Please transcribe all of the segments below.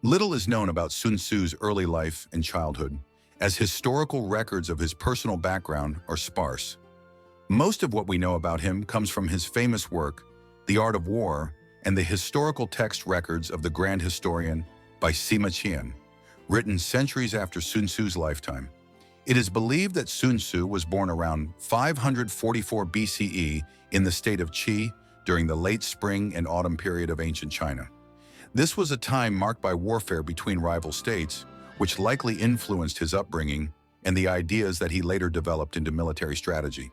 Little is known about Sun Tzu's early life and childhood, as historical records of his personal background are sparse. Most of what we know about him comes from his famous work, The Art of War, and the historical text records of the Grand Historian by Sima Qian, written centuries after Sun Tzu's lifetime. It is believed that Sun Tzu was born around 544 BCE in the state of Qi during the late spring and autumn period of ancient China. This was a time marked by warfare between rival states, which likely influenced his upbringing and the ideas that he later developed into military strategy.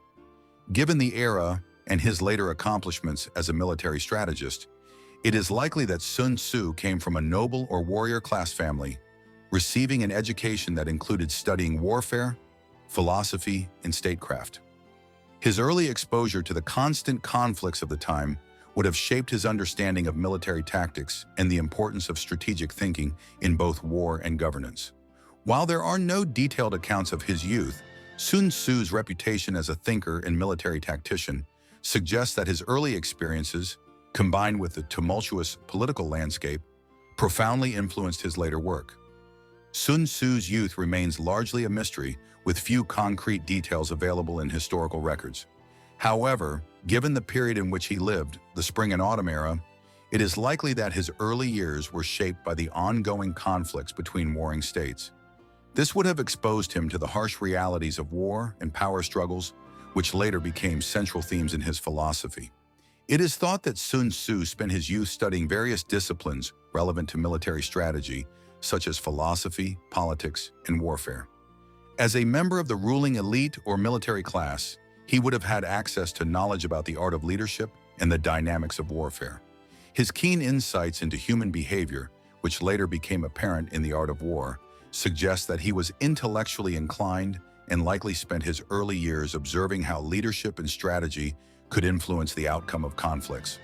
Given the era and his later accomplishments as a military strategist, it is likely that Sun Tzu came from a noble or warrior class family, receiving an education that included studying warfare, philosophy, and statecraft. His early exposure to the constant conflicts of the time would have shaped his understanding of military tactics and the importance of strategic thinking in both war and governance. While there are no detailed accounts of his youth, Sun Tzu's reputation as a thinker and military tactician suggests that his early experiences, combined with the tumultuous political landscape, profoundly influenced his later work. Sun Tzu's youth remains largely a mystery, with few concrete details available in historical records. However, given the period in which he lived, the spring and autumn era, it is likely that his early years were shaped by the ongoing conflicts between warring states. This would have exposed him to the harsh realities of war and power struggles, which later became central themes in his philosophy. It is thought that Sun Tzu spent his youth studying various disciplines relevant to military strategy, such as philosophy, politics, and warfare. As a member of the ruling elite or military class, he would have had access to knowledge about the art of leadership and the dynamics of warfare. His keen insights into human behavior, which later became apparent in the art of war, suggests that he was intellectually inclined and likely spent his early years observing how leadership and strategy could influence the outcome of conflicts.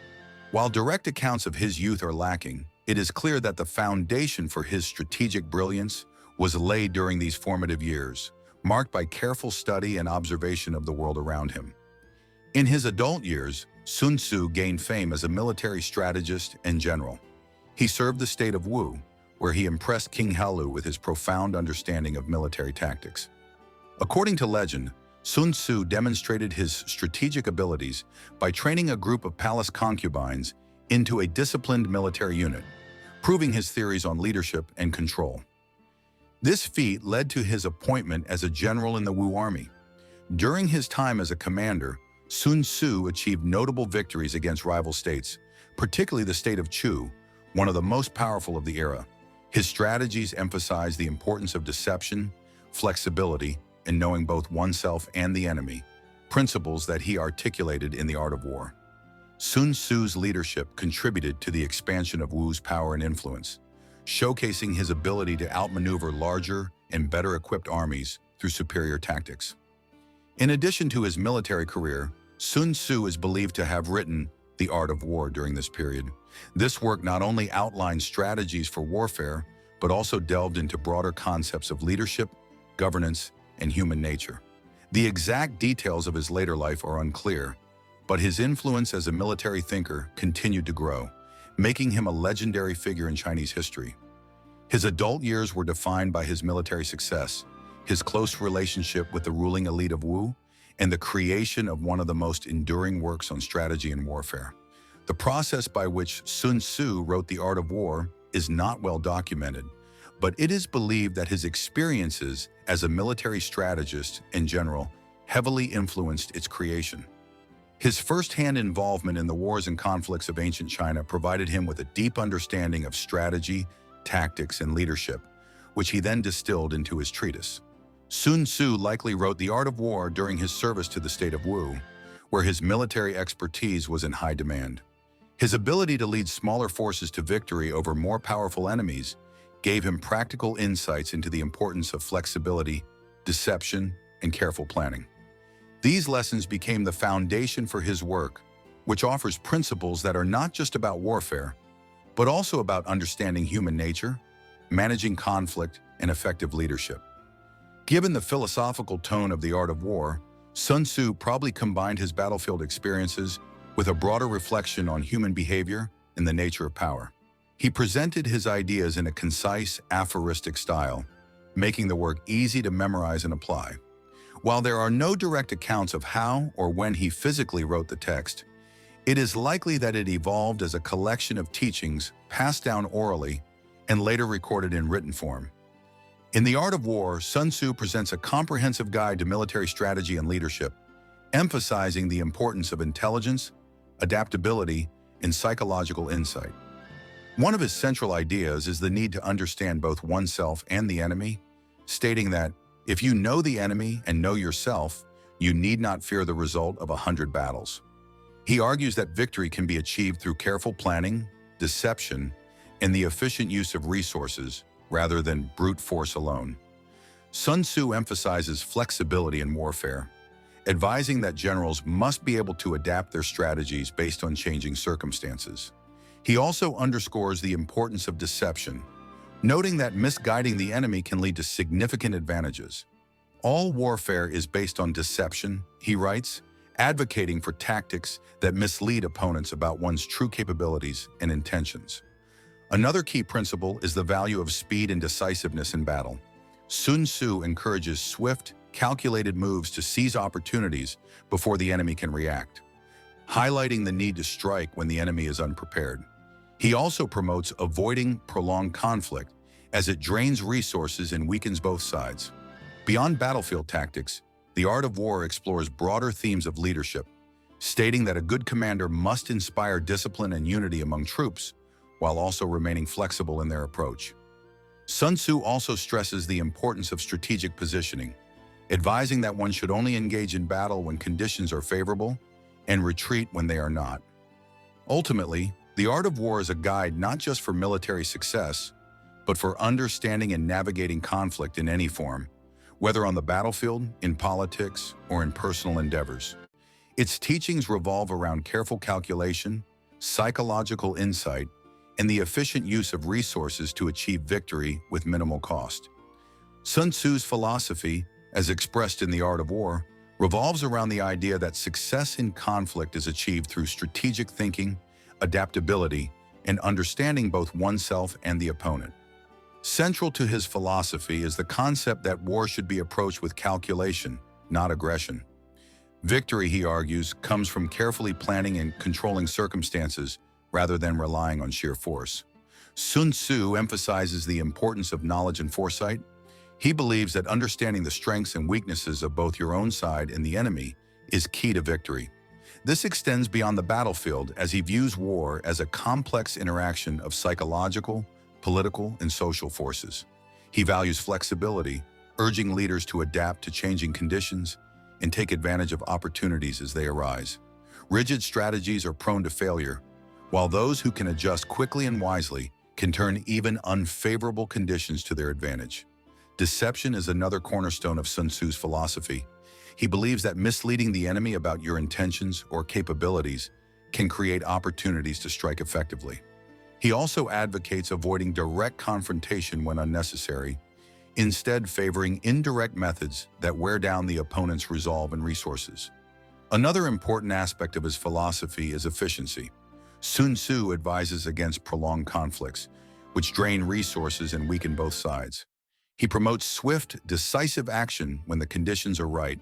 While direct accounts of his youth are lacking, it is clear that the foundation for his strategic brilliance was laid during these formative years, marked by careful study and observation of the world around him. In his adult years, Sun Tzu gained fame as a military strategist and general. He served the state of Wu, where he impressed King Helu with his profound understanding of military tactics. According to legend, Sun Tzu demonstrated his strategic abilities by training a group of palace concubines into a disciplined military unit, proving his theories on leadership and control. This feat led to his appointment as a general in the Wu army. During his time as a commander, Sun Tzu achieved notable victories against rival states, particularly the state of Chu, one of the most powerful of the era. His strategies emphasized the importance of deception, flexibility, and knowing both oneself and the enemy, principles that he articulated in the art of war. Sun Tzu's leadership contributed to the expansion of Wu's power and influence, showcasing his ability to outmaneuver larger and better equipped armies through superior tactics. In addition to his military career, Sun Tzu is believed to have written The Art of War during this period. This work not only outlined strategies for warfare, but also delved into broader concepts of leadership, governance, and human nature. The exact details of his later life are unclear, but his influence as a military thinker continued to grow, making him a legendary figure in Chinese history. His adult years were defined by his military success, his close relationship with the ruling elite of Wu, and the creation of one of the most enduring works on strategy and warfare. The process by which Sun Tzu wrote The Art of War is not well documented, but it is believed that his experiences as a military strategist and general heavily influenced its creation. His first-hand involvement in the wars and conflicts of ancient China provided him with a deep understanding of strategy, tactics, and leadership, which he then distilled into his treatise. Sun Tzu likely wrote The Art of War during his service to the state of Wu, where his military expertise was in high demand. His ability to lead smaller forces to victory over more powerful enemies gave him practical insights into the importance of flexibility, deception, and careful planning. These lessons became the foundation for his work, which offers principles that are not just about warfare, but also about understanding human nature, managing conflict, and effective leadership. Given the philosophical tone of The Art of War, Sun Tzu probably combined his battlefield experiences with a broader reflection on human behavior and the nature of power. He presented his ideas in a concise, aphoristic style, making the work easy to memorize and apply. While there are no direct accounts of how or when he physically wrote the text, it is likely that it evolved as a collection of teachings passed down orally and later recorded in written form. In The Art of War, Sun Tzu presents a comprehensive guide to military strategy and leadership, emphasizing the importance of intelligence, adaptability, and psychological insight. One of his central ideas is the need to understand both oneself and the enemy, stating that if you know the enemy and know yourself, you need not fear the result of 100 battles. He argues that victory can be achieved through careful planning, deception, and the efficient use of resources rather than brute force alone. Sun Tzu emphasizes flexibility in warfare, advising that generals must be able to adapt their strategies based on changing circumstances. He also underscores the importance of deception, noting that misguiding the enemy can lead to significant advantages. All warfare is based on deception, he writes, advocating for tactics that mislead opponents about one's true capabilities and intentions. Another key principle is the value of speed and decisiveness in battle. Sun Tzu encourages swift, calculated moves to seize opportunities before the enemy can react, highlighting the need to strike when the enemy is unprepared. He also promotes avoiding prolonged conflict as it drains resources and weakens both sides. Beyond battlefield tactics, The Art of War explores broader themes of leadership, stating that a good commander must inspire discipline and unity among troops while also remaining flexible in their approach. Sun Tzu also stresses the importance of strategic positioning, advising that one should only engage in battle when conditions are favorable and retreat when they are not. Ultimately, The Art of War is a guide not just for military success, but for understanding and navigating conflict in any form, whether on the battlefield, in politics, or in personal endeavors. Its teachings revolve around careful calculation, psychological insight, and the efficient use of resources to achieve victory with minimal cost. Sun Tzu's philosophy, as expressed in The Art of War, revolves around the idea that success in conflict is achieved through strategic thinking, adaptability, and understanding both oneself and the opponent. Central to his philosophy is the concept that war should be approached with calculation, not aggression. Victory, he argues, comes from carefully planning and controlling circumstances rather than relying on sheer force. Sun Tzu emphasizes the importance of knowledge and foresight. He believes that understanding the strengths and weaknesses of both your own side and the enemy is key to victory. This extends beyond the battlefield as he views war as a complex interaction of psychological, political, and social forces. He values flexibility, urging leaders to adapt to changing conditions and take advantage of opportunities as they arise. Rigid strategies are prone to failure, while those who can adjust quickly and wisely can turn even unfavorable conditions to their advantage. Deception is another cornerstone of Sun Tzu's philosophy. He believes that misleading the enemy about your intentions or capabilities can create opportunities to strike effectively. He also advocates avoiding direct confrontation when unnecessary, instead favoring indirect methods that wear down the opponent's resolve and resources. Another important aspect of his philosophy is efficiency. Sun Tzu advises against prolonged conflicts, which drain resources and weaken both sides. He promotes swift, decisive action when the conditions are right,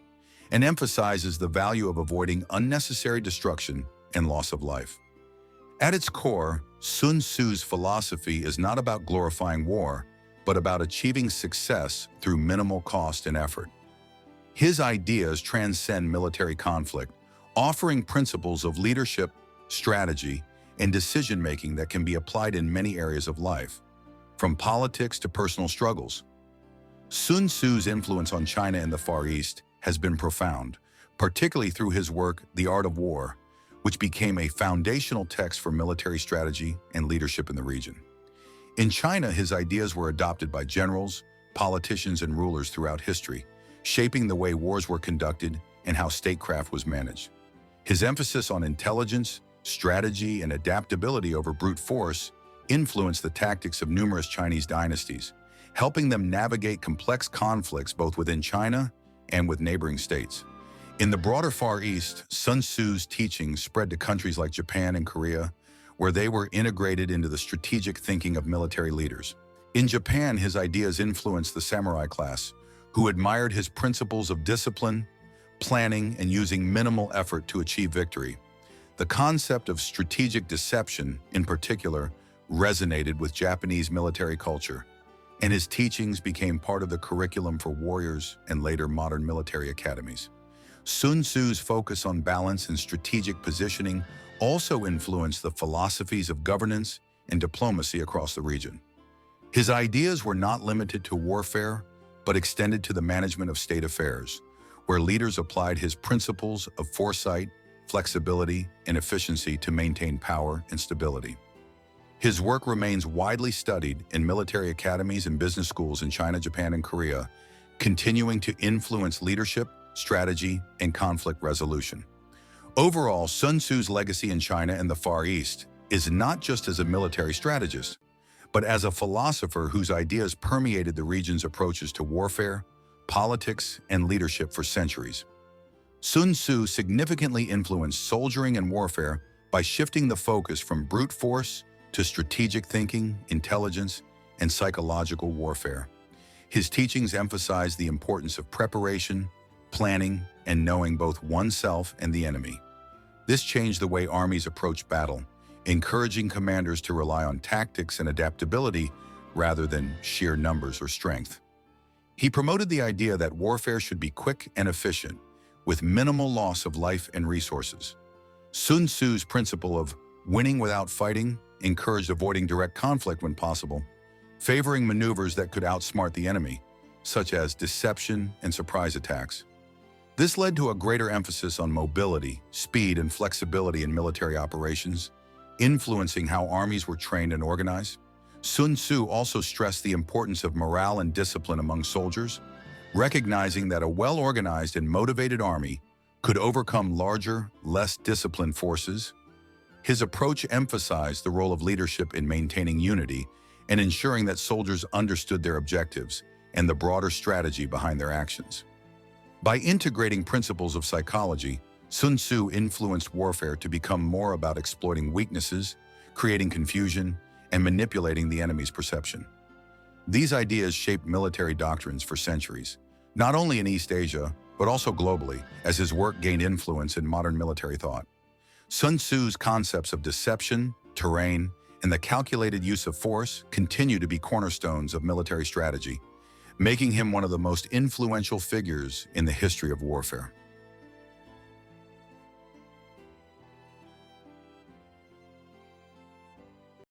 and emphasizes the value of avoiding unnecessary destruction and loss of life. At its core, Sun Tzu's philosophy is not about glorifying war, but about achieving success through minimal cost and effort. His ideas transcend military conflict, offering principles of leadership, strategy, and decision-making that can be applied in many areas of life, from politics to personal struggles. Sun Tzu's influence on China and the Far East has been profound, particularly through his work, The Art of War, which became a foundational text for military strategy and leadership in the region. In China, his ideas were adopted by generals, politicians, and rulers throughout history, shaping the way wars were conducted and how statecraft was managed. His emphasis on intelligence, strategy, and adaptability over brute force influenced the tactics of numerous Chinese dynasties, helping them navigate complex conflicts both within China and with neighboring states. In the broader Far East, Sun Tzu's teachings spread to countries like Japan and Korea, where they were integrated into the strategic thinking of military leaders. In Japan, his ideas influenced the samurai class, who admired his principles of discipline, planning, and using minimal effort to achieve victory. The concept of strategic deception, in particular, resonated with Japanese military culture, and his teachings became part of the curriculum for warriors and later modern military academies. Sun Tzu's focus on balance and strategic positioning also influenced the philosophies of governance and diplomacy across the region. His ideas were not limited to warfare, but extended to the management of state affairs, where leaders applied his principles of foresight, flexibility, and efficiency to maintain power and stability. His work remains widely studied in military academies and business schools in China, Japan, and Korea, continuing to influence leadership, strategy, and conflict resolution. Overall, Sun Tzu's legacy in China and the Far East is not just as a military strategist, but as a philosopher whose ideas permeated the region's approaches to warfare, politics, and leadership for centuries. Sun Tzu significantly influenced soldiering and warfare by shifting the focus from brute force to strategic thinking, intelligence, and psychological warfare. His teachings emphasize the importance of preparation, planning, and knowing both oneself and the enemy. This changed the way armies approach battle, encouraging commanders to rely on tactics and adaptability rather than sheer numbers or strength. He promoted the idea that warfare should be quick and efficient, with minimal loss of life and resources. Sun Tzu's principle of winning without fighting encouraged avoiding direct conflict when possible, favoring maneuvers that could outsmart the enemy, such as deception and surprise attacks. This led to a greater emphasis on mobility, speed, and flexibility in military operations, influencing how armies were trained and organized. Sun Tzu also stressed the importance of morale and discipline among soldiers, recognizing that a well-organized and motivated army could overcome larger, less disciplined forces. His approach emphasized the role of leadership in maintaining unity and ensuring that soldiers understood their objectives and the broader strategy behind their actions. By integrating principles of psychology, Sun Tzu influenced warfare to become more about exploiting weaknesses, creating confusion, and manipulating the enemy's perception. These ideas shaped military doctrines for centuries, not only in East Asia, but also globally, as his work gained influence in modern military thought. Sun Tzu's concepts of deception, terrain, and the calculated use of force continue to be cornerstones of military strategy, making him one of the most influential figures in the history of warfare.